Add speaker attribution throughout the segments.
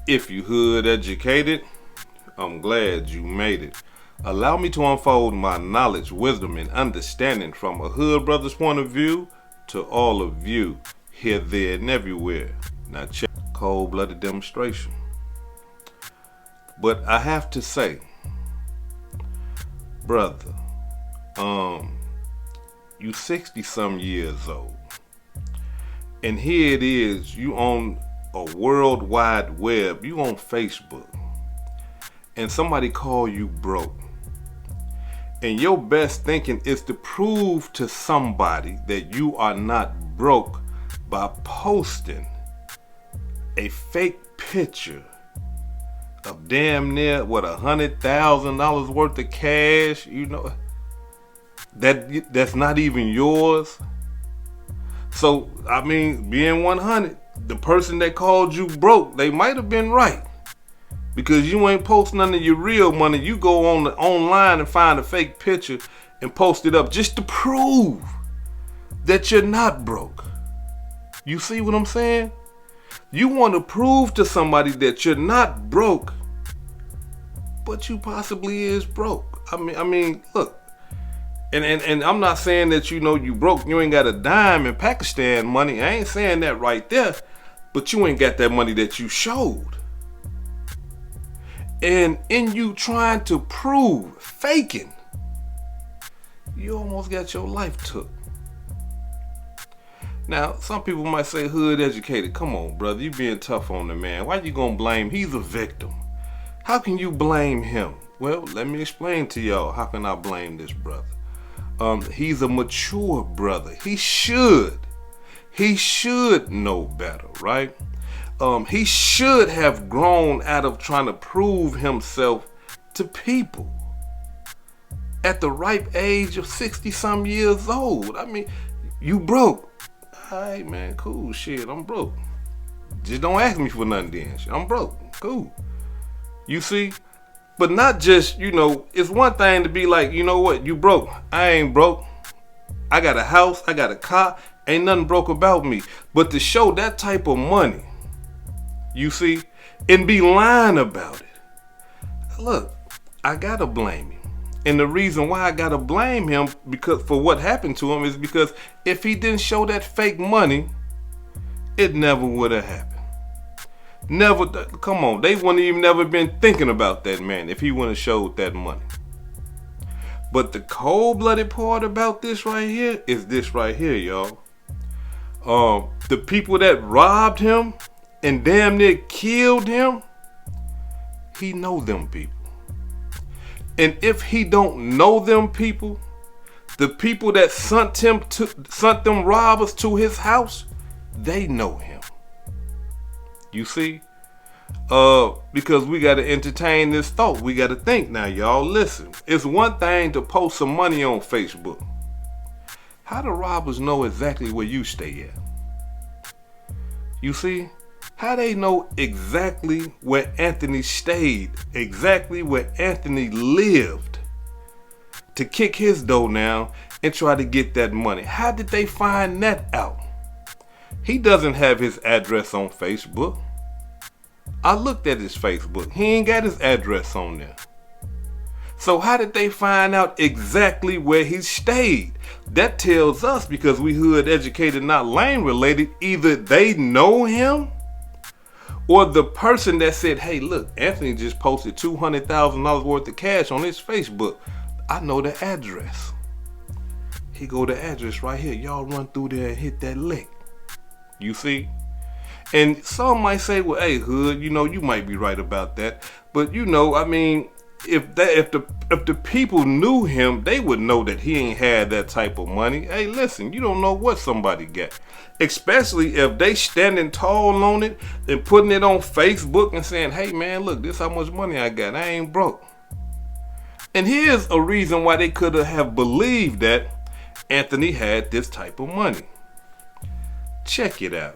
Speaker 1: If you hood educated, I'm glad you made it. Allow me to unfold my knowledge, wisdom, and understanding from a hood brother's point of view to all of you, here, there, and everywhere. Now check cold-blooded demonstration. But I have to say, brother, you 60-some years old, and here it is, you on a world wide web, you on Facebook, and somebody call you broke, and your best thinking is to prove to somebody that you are not broke by posting a fake picture of damn near $100,000 worth of cash, that's not even yours. So I mean, being 100, the person that called you broke, they might have been right, because you ain't post none of your real money. You go online and find a fake picture and post it up just to prove that you're not broke. You see what I'm saying? You want to prove to somebody that you're not broke, but you possibly is broke. I mean, look, and I'm not saying that you broke, you ain't got a dime in Pakistan money. I ain't saying that right there, but you ain't got that money that you showed. And in you trying to prove, faking, you almost got your life took. Now, some people might say hood educated. Come on, brother, you being tough on the man. Why you gonna blame? He's a victim. How can you blame him? Well, let me explain to y'all. How can I blame this brother? He's a mature brother. He should know better, right? He should have grown out of trying to prove himself to people at the ripe age of 60-some years old. I mean, you broke. All right, man, cool, shit, I'm broke. Just don't ask me for nothing then. I'm broke, cool. You see? But not just, it's one thing to be like, you know what, you broke. I ain't broke. I got a house, I got a car, ain't nothing broke about me. But to show that type of money, you see, and be lying about it. Look, I gotta blame him. And the reason why I gotta blame him for what happened to him is because if he didn't show that fake money, it never would have happened. Never. Come on, they wouldn't even never been thinking about that man if he wouldn't have showed that money. But the cold-blooded part about this right here is this right here, y'all. The people that robbed him and damn near killed him, he know them people. And if he don't know them people, the people that sent them robbers to his house, they know him. You see? Because we got to entertain this thought. We got to think now, y'all. Listen, it's one thing to post some money on Facebook. How do robbers know exactly where you stay at? You see? How they know exactly where Anthony stayed, exactly where Anthony lived, to kick his door down and try to get that money? How did they find that out? He doesn't have his address on Facebook. I looked at his Facebook. He ain't got his address on there. So how did they find out exactly where he stayed? That tells us, because we hood educated, not lane related, either they know him, or the person that said, hey, look, Anthony just posted $200,000 worth of cash on his Facebook. I know the address. Here go the address right here. Y'all run through there and hit that lick. You see? And some might say, well, hey, hood, you might be right about that. But I mean, if the people knew him, they would know that he ain't had that type of money. Hey, listen, you don't know what somebody got. Especially if they standing tall on it and putting it on Facebook and saying, hey man, look, this how much money I got. I ain't broke. And here's a reason why they could have believed that Anthony had this type of money. Check it out.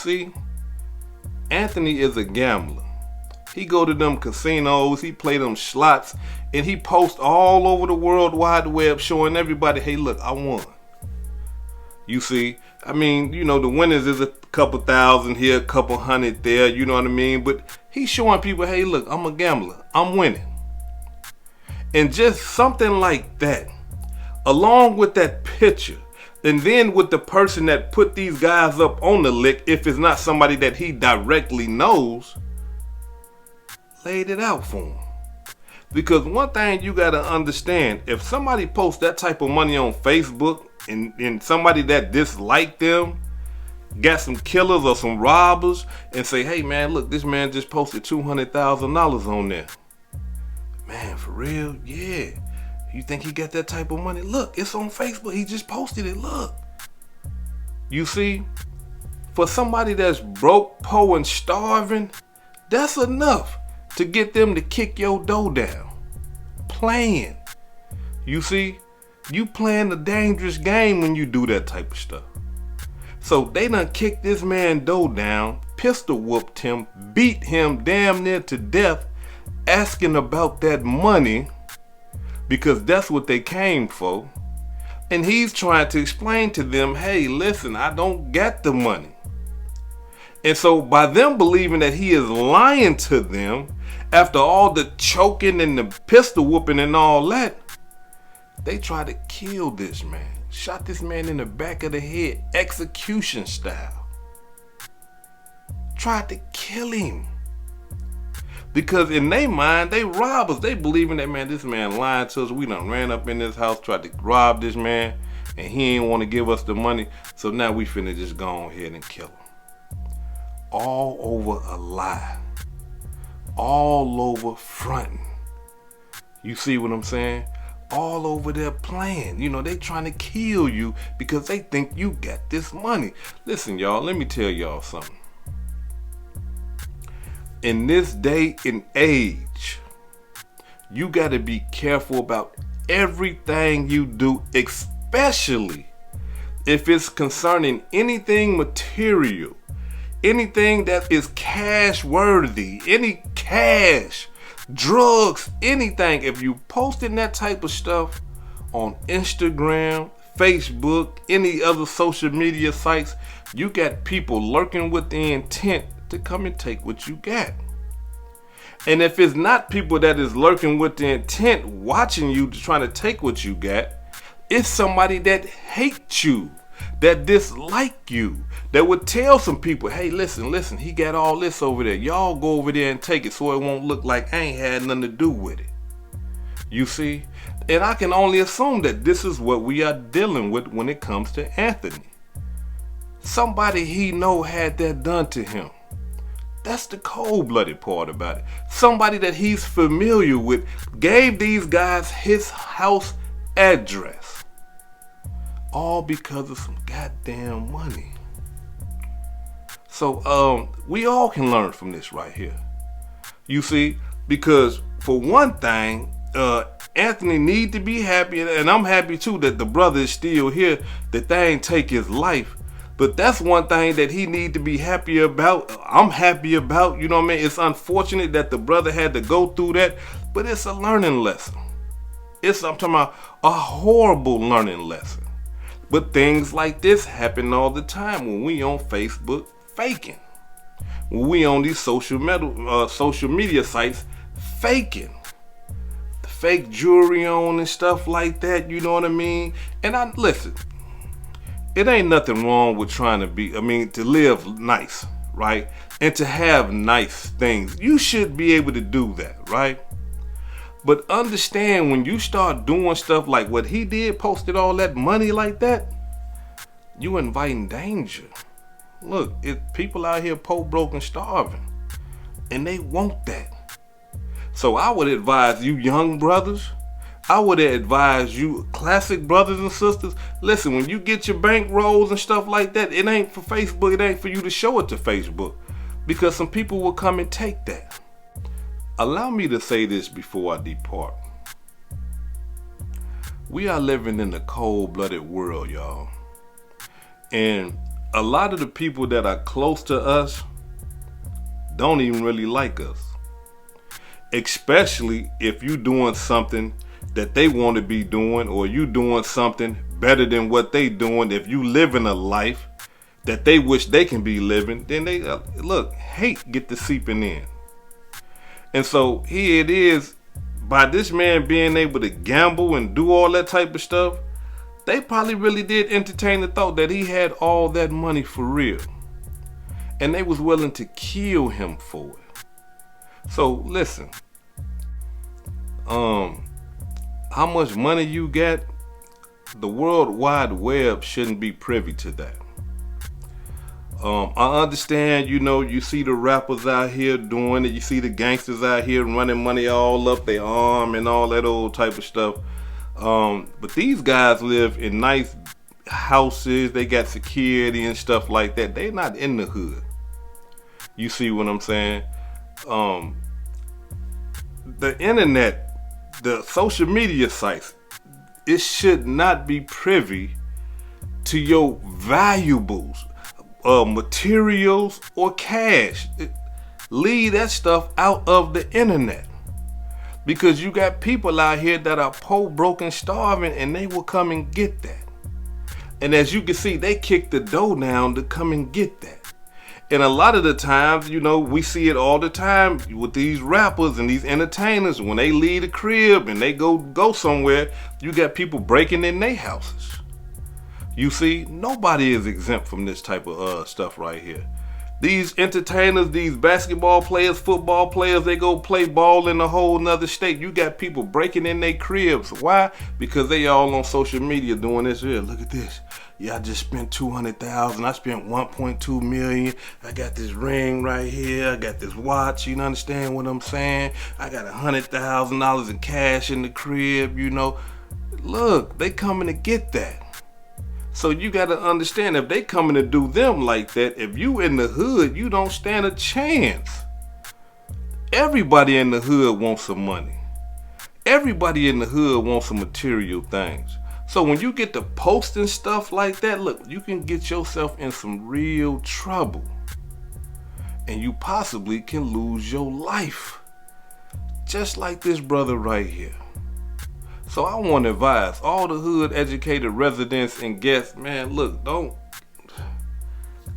Speaker 1: see, Anthony is a gambler. He go to them casinos, he play them slots, and he posts all over the World Wide Web showing everybody, hey look, I won. You see, I mean, you know, the winners is a couple thousand here, a couple hundred there, you know what I mean? But he's showing people, hey look, I'm a gambler, I'm winning. And just something like that, along with that picture, and then with the person that put these guys up on the lick, if it's not somebody that he directly knows, laid it out for him. Because one thing you got to understand, if somebody posts that type of money on Facebook and somebody that disliked them got some killers or some robbers and say, hey man, look, this man just posted $200,000 on there. Man, for real? Yeah. You think he got that type of money? Look, it's on Facebook. He just posted it. Look. You see, for somebody that's broke, poor, and starving, that's enough to get them to kick your door down. Playing. You see, you playing a dangerous game when you do that type of stuff. So they done kicked this man door down, pistol whooped him, beat him damn near to death, asking about that money because that's what they came for. And he's trying to explain to them, hey, listen, I don't get the money. And so by them believing that he is lying to them, after all the choking and the pistol whooping and all that, they tried to kill this man. Shot this man in the back of the head, execution style. Tried to kill him. Because in their mind, they rob us. They believing that, man, this man lying to us. We done ran up in this house, tried to rob this man, and he ain't want to give us the money. So now we finna just go ahead and kill him. All over a lie. All over fronting. You see what I'm saying? All over their plan. You know, they trying to kill you because they think you got this money. Listen, y'all, let me tell y'all something. In this day and age, you got to be careful about everything you do, especially if it's concerning anything material, anything that is cash worthy, any cash, drugs, anything. If you posting that type of stuff on Instagram, Facebook, any other social media sites, you got people lurking with the intent to come and take what you got. And if it's not people that is lurking with the intent watching you to try to take what you got, it's somebody that hates you, that dislike you, that would tell some people, hey, listen, he got all this over there. Y'all go over there and take it so it won't look like I ain't had nothing to do with it. You see? And I can only assume that this is what we are dealing with when it comes to Anthony. Somebody he know had that done to him. That's the cold-blooded part about it. Somebody that he's familiar with gave these guys his house address. All because of some goddamn money. So we all can learn from this right here. You see, because for one thing, Anthony need to be happy, and I'm happy too that the brother is still here, that they ain't take his life. But that's one thing that he need to be happy about. I'm happy about, you know what I mean? It's unfortunate that the brother had to go through that, but it's a learning lesson. I'm talking about a horrible learning lesson. But things like this happen all the time when we on Facebook faking. When we on these social media sites faking. The fake jewelry on and stuff like that, you know what I mean? And listen, it ain't nothing wrong with trying to live nice, right? And to have nice things. You should be able to do that, right? But understand, when you start doing stuff like what he did, posted all that money like that, you inviting danger. Look, people out here poor, broke, and starving, and they want that. So I would advise you young brothers, I would advise you classic brothers and sisters, listen, when you get your bank rolls and stuff like that, it ain't for Facebook, it ain't for you to show it to Facebook, because some people will come and take that. Allow me to say this before I depart. We are living in a cold-blooded world, y'all. And A lot of the people that are close to us don't even really like us. Especially if you doing something that they want to be doing, or you doing something better than what they doing. If you living a life that they wish they can be living, then they look, hate get to seeping in. And so here it is, by this man being able to gamble and do all that type of stuff, they probably really did entertain the thought that he had all that money for real. And they was willing to kill him for it. So listen, how much money you get, the World Wide Web shouldn't be privy to that. I understand, you see the rappers out here doing it, you see the gangsters out here running money all up their arm and all that old type of stuff. But these guys live in nice houses, they got security and stuff like that. They're not in the hood. You see what I'm saying? The internet, the social media sites, it should not be privy to your valuables, materials, or cash. Leave that stuff out of the internet. Because you got people out here that are poor, broken, starving, and they will come and get that. And as you can see, they kick the door down to come and get that. And a lot of the times, we see it all the time with these rappers and these entertainers. When they leave the crib and they go somewhere, you got people breaking in their houses. You see, nobody is exempt from this type of stuff right here. These entertainers, these basketball players, football players, they go play ball in a whole nother state. You got people breaking in their cribs. Why? Because they all on social media doing this here. Look at this. Yeah, I just spent $200,000. I spent $1.2 million. I got this ring right here. I got this watch. You understand what I'm saying? I got $100,000 in cash in the crib. Look, they coming to get that. So you got to understand, if they coming to do them like that, if you in the hood, you don't stand a chance. Everybody in the hood wants some money. Everybody in the hood wants some material things. So when you get to posting stuff like that, look, you can get yourself in some real trouble. And you possibly can lose your life. Just like this brother right here. So I want to advise all the hood educated residents and guests, man, look, don't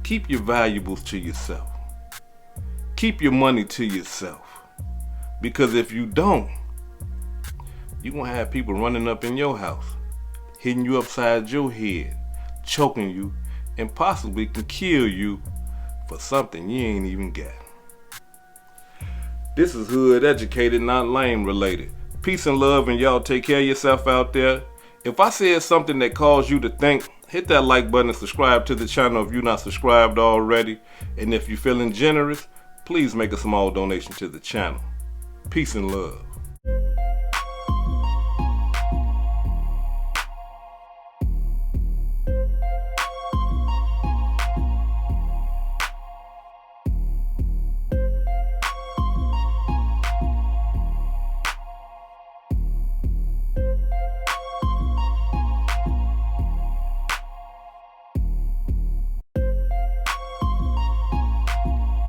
Speaker 1: keep your valuables to yourself. Keep your money to yourself. Because if you don't, you're going to have people running up in your house, hitting you upside your head, choking you, and possibly can kill you for something you ain't even got. This is hood educated, not lame related. Peace and love, and y'all take care of yourself out there. If I said something that caused you to think, hit that like button and subscribe to the channel if you're not subscribed already. And if you're feeling generous, please make a small donation to the channel. Peace and love.